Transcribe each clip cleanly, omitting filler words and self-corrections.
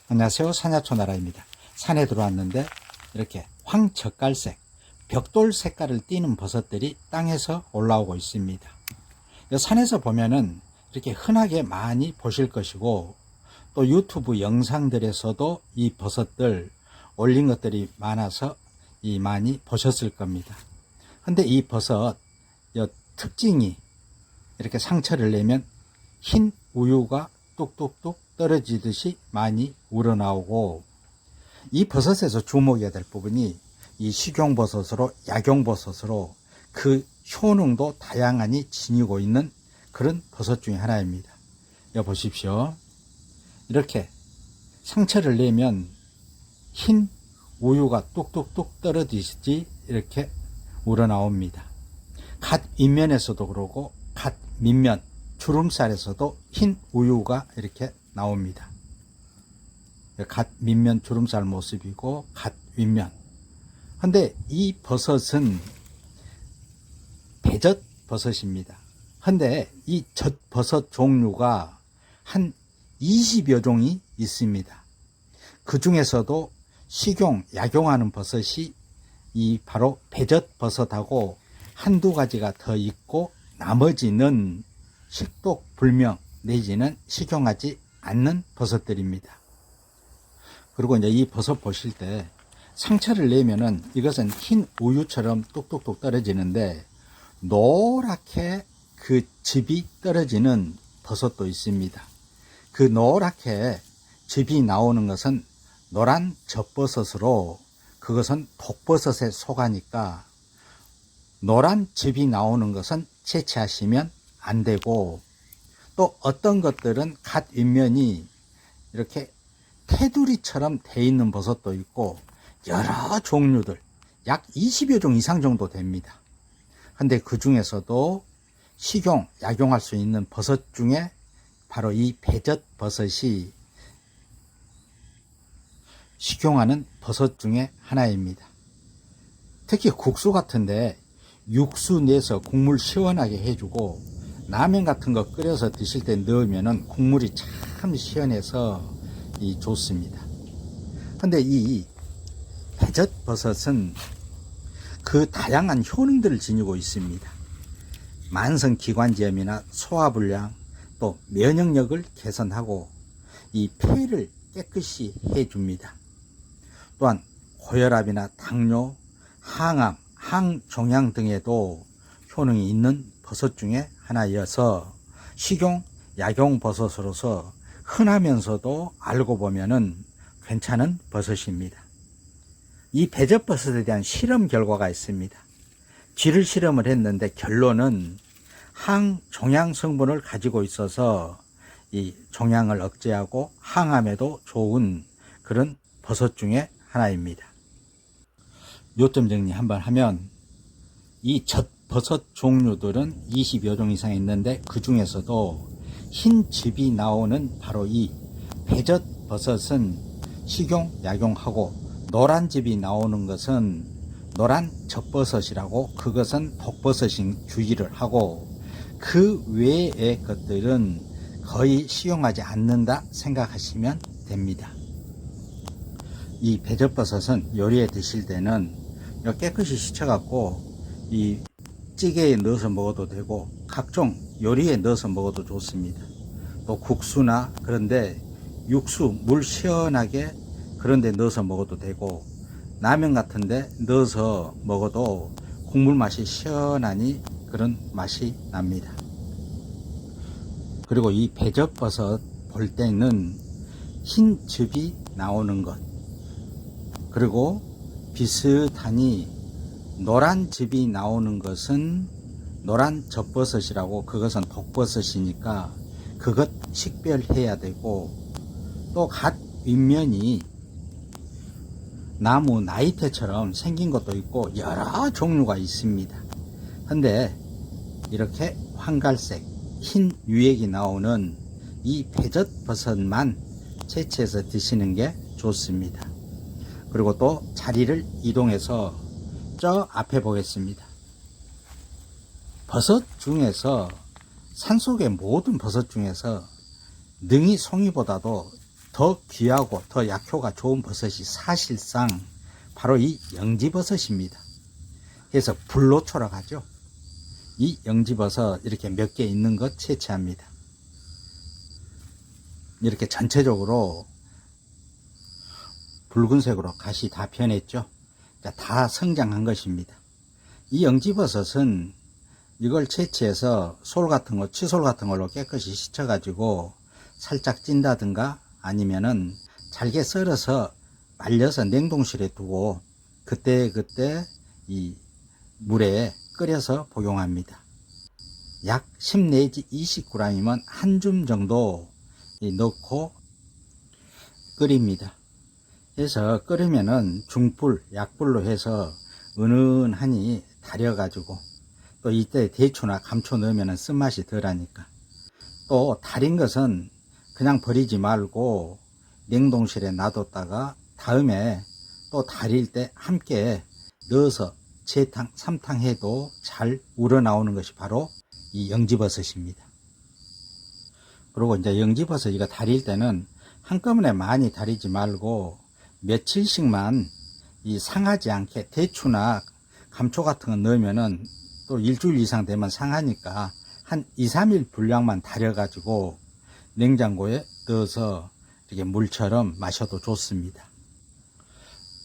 안녕하세요. 산야초나라입니다. 산에 들어왔는데 이렇게 황젓갈색, 벽돌 색깔을 띠는 버섯들이 땅에서 올라오고 있습니다. 산에서 보면은 이렇게 흔하게 많이 보실 것이고, 또 유튜브 영상들에서도 이 버섯들 올린 것들이 많아서 많이 보셨을 겁니다. 근데 이 버섯 특징이 이렇게 상처를 내면 흰 우유가 뚝뚝뚝 떨어지듯이 많이 우러나오고, 이 버섯에서 주목해야 될 부분이 이 식용버섯으로 약용버섯으로 그 효능도 다양하니 지니고 있는 그런 버섯 중에 하나입니다. 여기 보십시오. 이렇게 상처를 내면 흰 우유가 뚝뚝뚝 떨어지듯이 이렇게 우러나옵니다. 갓 윗면에서도 그러고 갓 밑면 주름살에서도 흰 우유가 이렇게 나옵니다. 갓 밑면 주름살 모습이고 갓 윗면. 근데 이 버섯은 배젓 버섯입니다. 근데 이 젖버섯 종류가 한 20여 종이 있습니다. 그 중에서도 식용, 약용하는 버섯이 이 바로 배젓 버섯하고 한두 가지가 더 있고, 나머지는 식독 불명 내지는 식용하지 않는 버섯들입니다. 그리고 이제 이 버섯 보실 때 상처를 내면은 이것은 흰 우유처럼 뚝뚝뚝 떨어지는데, 노랗게 그 즙이 떨어지는 버섯도 있습니다. 그 노랗게 즙이 나오는 것은 노란 젖버섯으로, 그것은 독버섯에 속하니까 노란 즙이 나오는 것은 채취하시면 안 되고, 또 어떤 것들은 갓 윗면이 이렇게 테두리처럼 돼 있는 버섯도 있고, 여러 종류들 약 20여 종 이상 정도 됩니다. 근데 그 중에서도 식용, 약용할 수 있는 버섯 중에 바로 이 배젓 버섯이 식용하는 버섯 중에 하나입니다. 특히 국수 같은데 육수 내서 국물 시원하게 해주고, 라면 같은 거 끓여서 드실 때 넣으면은 국물이 참 시원해서 좋습니다. 근데 이 배젓 버섯은 그 다양한 효능들을 지니고 있습니다. 만성기관지염이나 소화불량, 또 면역력을 개선하고 이 폐를 깨끗이 해줍니다. 또한 고혈압이나 당뇨, 항암, 항종양 등에도 효능이 있는 버섯 중에 하나여서 식용, 약용 버섯으로서 흔하면서도 알고 보면은 괜찮은 버섯입니다. 이 배젓 버섯에 대한 실험 결과가 있습니다. 쥐를 실험을 했는데 결론은 항종양 성분을 가지고 있어서 이 종양을 억제하고 항암에도 좋은 그런 버섯 중에 하나입니다. 요점 정리 한번 하면, 이 젖버섯 종류들은 20여 종 이상 있는데, 그 중에서도 흰 즙이 나오는 바로 이 배젓 버섯은 식용, 약용하고, 노란 즙이 나오는 것은 노란 젖버섯이라고, 그것은 독버섯인 주의를 하고, 그 외의 것들은 거의 식용하지 않는다 생각하시면 됩니다. 이 배젓버섯은 요리에 드실 때는 깨끗이 씻어갖고 이 찌개에 넣어서 먹어도 되고, 각종 요리에 넣어서 먹어도 좋습니다. 또 국수나 그런데 육수, 물 시원하게 그런데 넣어서 먹어도 되고, 라면 같은데 넣어서 먹어도 국물 맛이 시원하니 그런 맛이 납니다. 그리고 이 배젓버섯 볼 때는 흰 즙이 나오는 것, 그리고 비슷하니 노란 즙이 나오는 것은 노란 젖버섯이라고, 그것은 독버섯이니까 그것 식별해야 되고, 또 갓 윗면이 나무 나이테처럼 생긴 것도 있고 여러 종류가 있습니다. 근데 이렇게 황갈색 흰 유액이 나오는 이 배젓 버섯만 채취해서 드시는 게 좋습니다. 그리고 또 자리를 이동해서 저 앞에 보겠습니다. 버섯 중에서, 산속의 모든 버섯 중에서 능이 송이보다도 더 귀하고 더 약효가 좋은 버섯이 사실상 바로 이 영지버섯입니다. 그래서 불로초라고 하죠. 이 영지버섯 이렇게 몇 개 있는 것 채취합니다. 이렇게 전체적으로 붉은색으로 갓이 다 변했죠. 다 성장한 것입니다. 이 영지버섯은 이걸 채취해서 솔 같은 거, 치솔 같은 걸로 깨끗이 씻어가지고 살짝 찐다든가 아니면은 잘게 썰어서 말려서 냉동실에 두고 그때그때 이 물에 끓여서 복용합니다. 약 10 내지 20g이면 한 줌 정도 넣고 끓입니다. 그래서 끓이면은 중불, 약불로 해서 은은하니 달여가지고 또 이때 대추나 감초 넣으면 쓴맛이 덜하니까 또 달인 것은 그냥 버리지 말고 냉동실에 놔뒀다가 다음에 또 달일 때 함께 넣어서 재탕, 삼탕 해도 잘 우러나오는 것이 바로 이 영지버섯입니다. 그리고 이제 영지버섯 이거 달일 때는 한꺼번에 많이 달이지 말고 며칠씩만 이 상하지 않게 대추나 감초 같은 거 넣으면은 또 일주일 이상 되면 상하니까 한 2, 3일 분량만 달여가지고 냉장고에 넣어서 이렇게 물처럼 마셔도 좋습니다.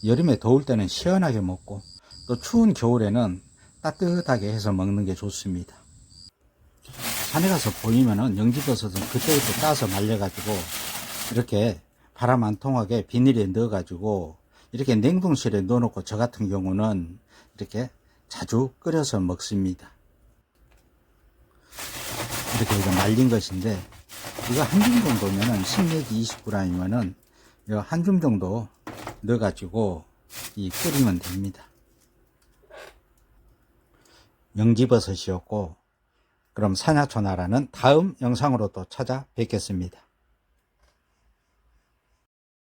여름에 더울 때는 시원하게 먹고 또 추운 겨울에는 따뜻하게 해서 먹는 게 좋습니다. 산에 가서 보이면은 영지버섯은 그때그때 따서 말려가지고 이렇게 바람 안 통하게 비닐에 넣어가지고 이렇게 냉동실에 넣어놓고 저 같은 경우는 이렇게 자주 끓여서 먹습니다. 이렇게 이거 말린 것인데 이거 한 줌 정도면은 10 내지 20g이면은 한 줌 정도 넣어가지고 끓이면 됩니다. 영지버섯이었고 그럼 산야초나라는 다음 영상으로 또 찾아뵙겠습니다.